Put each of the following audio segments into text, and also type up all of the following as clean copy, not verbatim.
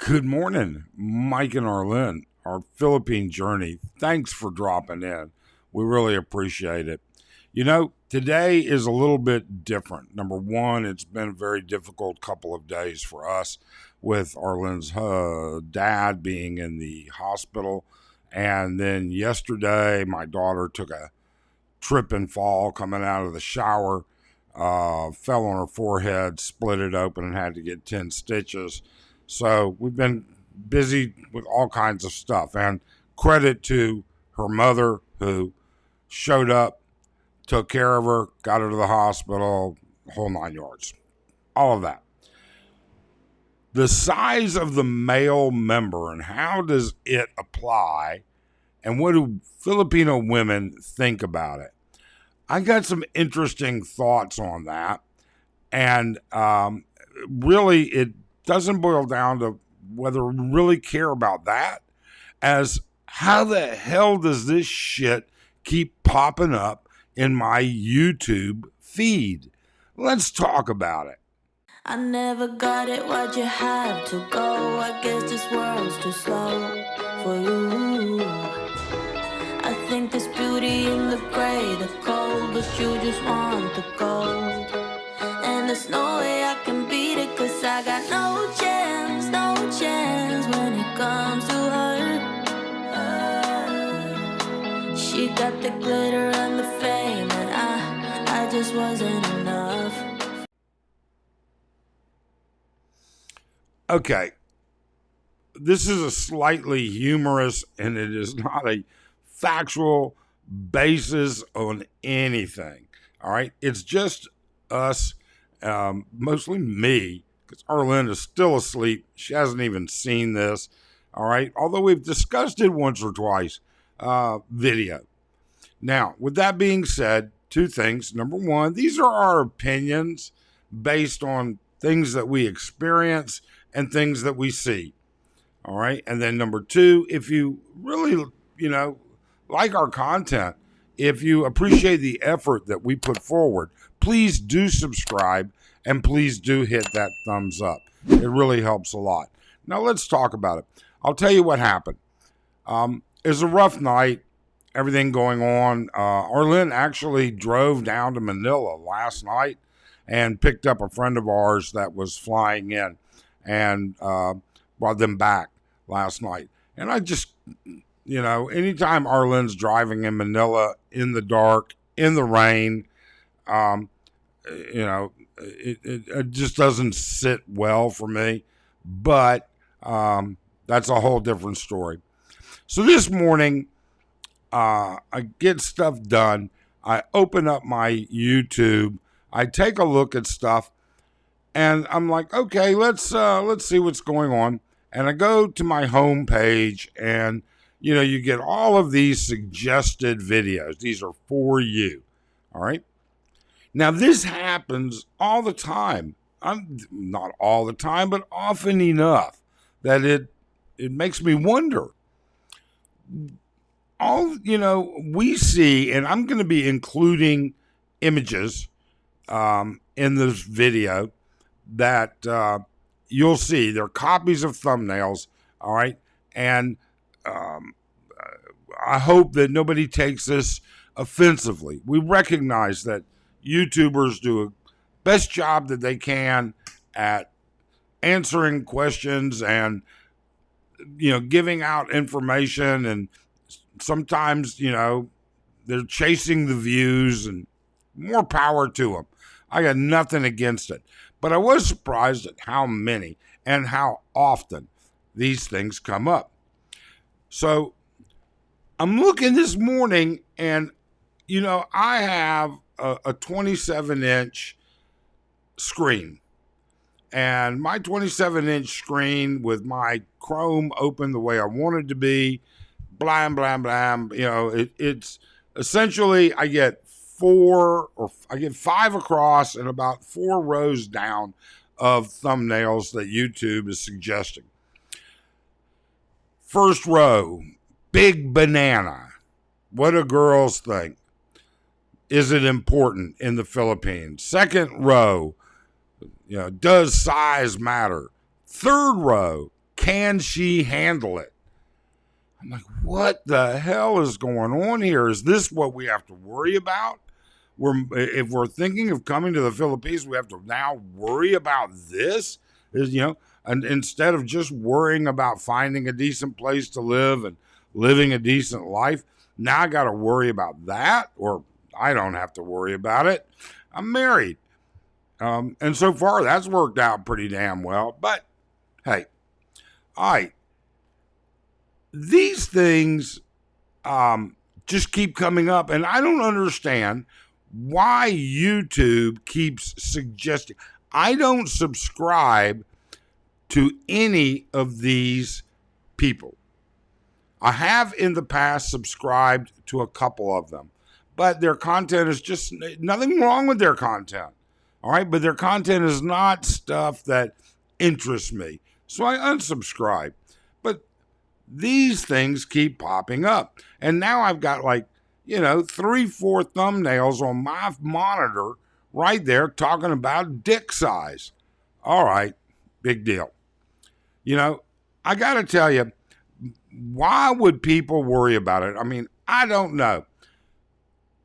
Good morning, Mike and Arlen, our Philippine journey. Thanks for dropping in. We really appreciate it. Today is a little bit different. Number one, it's been a very difficult couple of days for us with Arlen's dad being in the hospital. And then yesterday, my daughter took a trip and fall coming out of the shower, fell on her forehead, split it open, and had to get 10 stitches. So we've been busy with all kinds of stuff. And credit to her mother who showed up, took care of her, got her to the hospital, whole 9 yards. All of that. The size of the male member and how does it apply, and what do Filipino women think about it? I got some interesting thoughts on that. And really, it doesn't boil down to whether we really care about that, as how the hell does this shit keep popping up in my YouTube feed? Let's talk about it. I never got it, why'd you have to go? I guess this world's too slow for you. I think there's beauty in the gray, the cold, but you just want the gold. And there's no way I can beat it, cause I got no chance when it comes to her. She got the glitter and the fame, and I just wasn't enough. Okay, this is a slightly humorous, and it is not a factual basis on anything. All right, it's just us, mostly me, because Arlen is still asleep. She hasn't even seen this. All right, although we've discussed it once or twice, video. Now, with that being said, two things. Number one, these are our opinions based on things that we experience and things that we see. All right. And then number two, if you really, like our content, if you appreciate the effort that we put forward, please do subscribe and please do hit that thumbs up. It really helps a lot. Now let's talk about it. I'll tell you what happened. It was a rough night, everything going on. Arlen actually drove down to Manila last night and picked up a friend of ours that was flying in and brought them back last night. And I just, anytime Arlen's driving in Manila in the dark, in the rain, it just doesn't sit well for me. But that's a whole different story. So this morning, I get stuff done. I open up my YouTube. I take a look at stuff. And I'm like, okay, let's see what's going on. And I go to my home page, and you get all of these suggested videos. These are for you. All right. Now this happens all the time. I'm not all the time, but often enough that it makes me wonder. We see, and I'm going to be including images in this video that you'll see. They're copies of thumbnails, all right? And I hope that nobody takes this offensively. We recognize that YouTubers do a best job that they can at answering questions and, giving out information. And sometimes, they're chasing the views, and more power to them. I got nothing against it. But I was surprised at how many and how often these things come up. So I'm looking this morning, and, I have a 27-inch screen. And my 27-inch screen with my Chrome open the way I want it to be, blam, blam, blam. It's essentially I get five across and about 4 rows down of thumbnails that YouTube is suggesting. First row, big banana. What do girls think? Is it important in the Philippines? Second row, does size matter? Third row, can she handle it? I'm like, what the hell is going on here? Is this what we have to worry about? If we're thinking of coming to the Philippines, we have to now worry about this? And instead of just worrying about finding a decent place to live and living a decent life, now I got to worry about that, or I don't have to worry about it. I'm married. And so far, that's worked out pretty damn well. But hey, all right. These things just keep coming up, and I don't understand why YouTube keeps suggesting. I don't subscribe to any of these people. I have in the past subscribed to a couple of them, but their content is just nothing wrong with their content. All right, but their content is not stuff that interests me. So I unsubscribe. But these things keep popping up. And now I've got 3-4 thumbnails on my monitor right there talking about dick size. All right, big deal. I got to tell you, why would people worry about it? I mean, I don't know.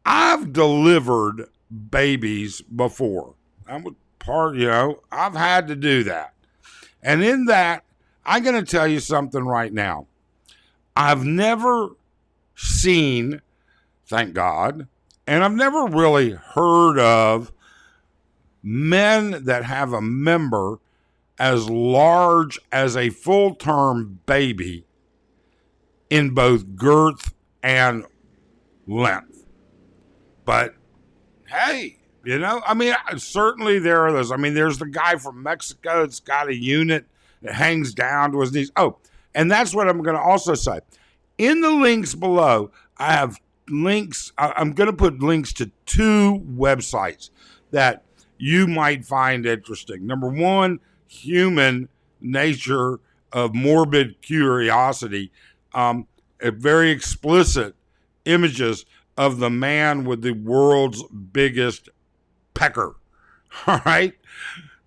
I've delivered babies before. I've had to do that. And in that, I'm going to tell you something right now. I've never seen, thank God, and I've never really heard of men that have a member as large as a full-term baby in both girth and length. But hey, certainly there are those. I mean, there's the guy from Mexico that's got a unit that hangs down to his knees. Oh, and that's what I'm going to also say. In the links below, I have links. I'm going to put links to 2 websites that you might find interesting. Number one, Human Nature of Morbid Curiosity. Very explicit images of the man with the world's biggest pecker. All right.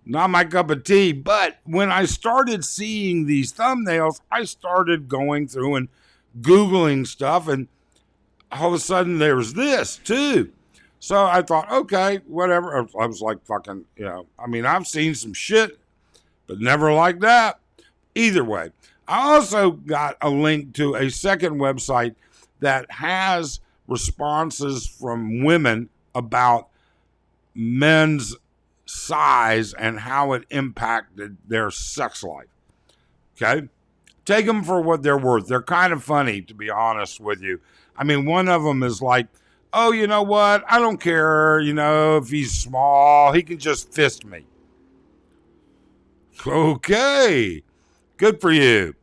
Not my cup of tea. But when I started seeing these thumbnails, I started going through and Googling stuff. And all of a sudden there was this too. So I thought, okay, whatever. I was like, fucking, I've seen some shit, but never like that. Either way, I also got a link to a second website that has responses from women about men's size and how it impacted their sex life. Okay? Take them for what they're worth. They're kind of funny, to be honest with you. I mean, one of them is like, oh, you know what? I don't care, if he's small, he can just fist me. Okay. Good for you.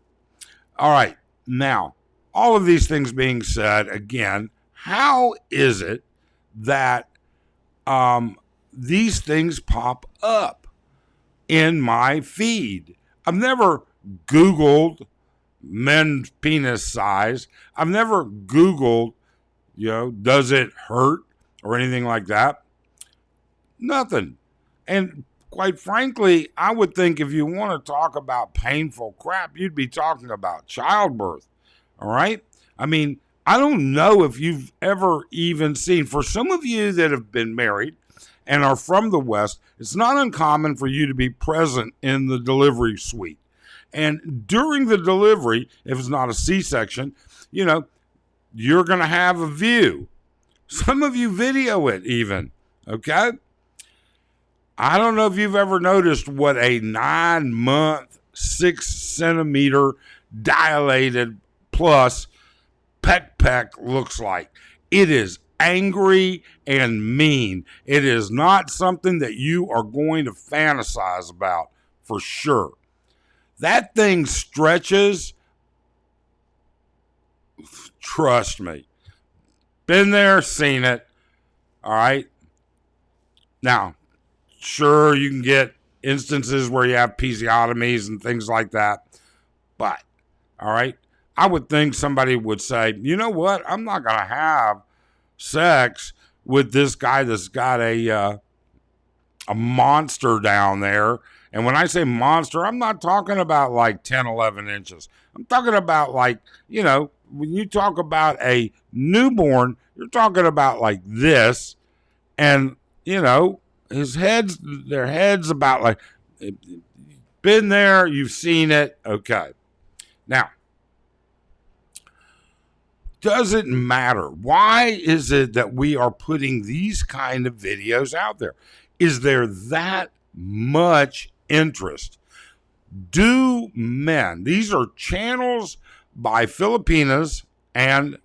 All right. Now, all of these things being said, again, how is it that these things pop up in my feed? I've never Googled men's penis size. I've never Googled, does it hurt or anything like that? Nothing. And quite frankly, I would think if you want to talk about painful crap, you'd be talking about childbirth. All right? I mean, I don't know if you've ever even seen, for some of you that have been married and are from the West, it's not uncommon for you to be present in the delivery suite. And during the delivery, if it's not a C-section, you're going to have a view. Some of you video it even, okay? I don't know if you've ever noticed what a 9-month, 6-centimeter dilated plus peck looks like. It is angry and mean. It is not something that you are going to fantasize about for sure. That thing stretches. Trust me. Been there, seen it. All right. Now, sure, you can get instances where you have episiotomies and things like that. But, all right, I would think somebody would say, you know what? I'm not going to have sex with this guy that's got a monster down there And when I say monster, I'm not talking about like 10, 11 inches. I'm talking about like, when you talk about a newborn, you're talking about like this. And, their head's about like, been there, you've seen it. Okay. Now, does it matter? Why is it that we are putting these kind of videos out there? Is there that much interest? Do men, these are channels by Filipinas and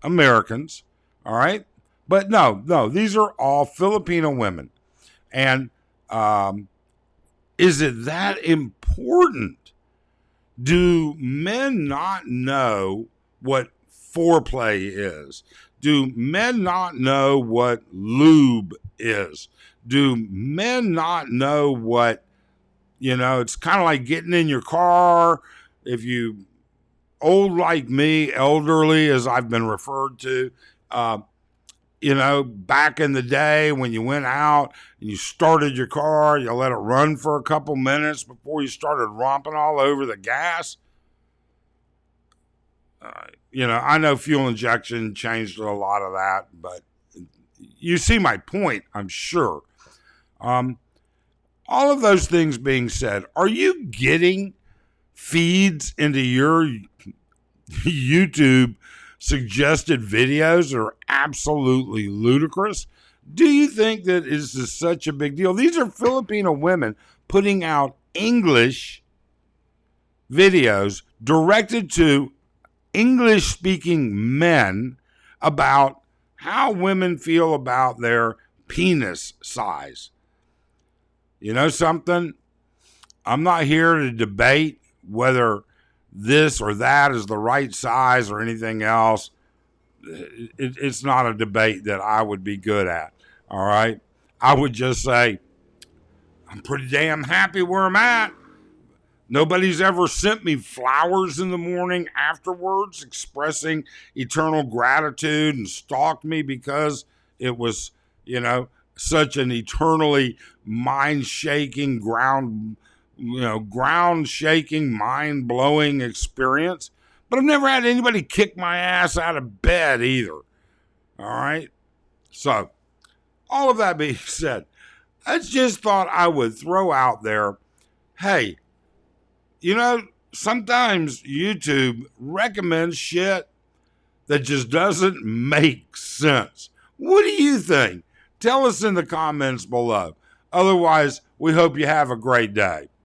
Americans, all right? But no, these are all Filipino women. And is it that important? Do men not know what foreplay is? Do men not know what lube is? Do men not know what, it's kind of like getting in your car. If you old like me, elderly as I've been referred to, back in the day when you went out and you started your car, you let it run for a couple minutes before you started romping all over the gas. I know fuel injection changed a lot of that, but you see my point, I'm sure. All of those things being said, are you getting feeds into your YouTube suggested videos that are absolutely ludicrous? Do you think that this is such a big deal? These are Filipino women putting out English videos directed to English-speaking men about how women feel about their penis size. You know something? I'm not here to debate whether this or that is the right size or anything else. It's not a debate that I would be good at, all right? I would just say, I'm pretty damn happy where I'm at. Nobody's ever sent me flowers in the morning afterwards expressing eternal gratitude and stalked me because it was, such an eternally mind-shaking, ground-shaking, mind-blowing experience. But I've never had anybody kick my ass out of bed either. All right? So, all of that being said, I just thought I would throw out there, hey, sometimes YouTube recommends shit that just doesn't make sense. What do you think? Tell us in the comments below. Otherwise, we hope you have a great day.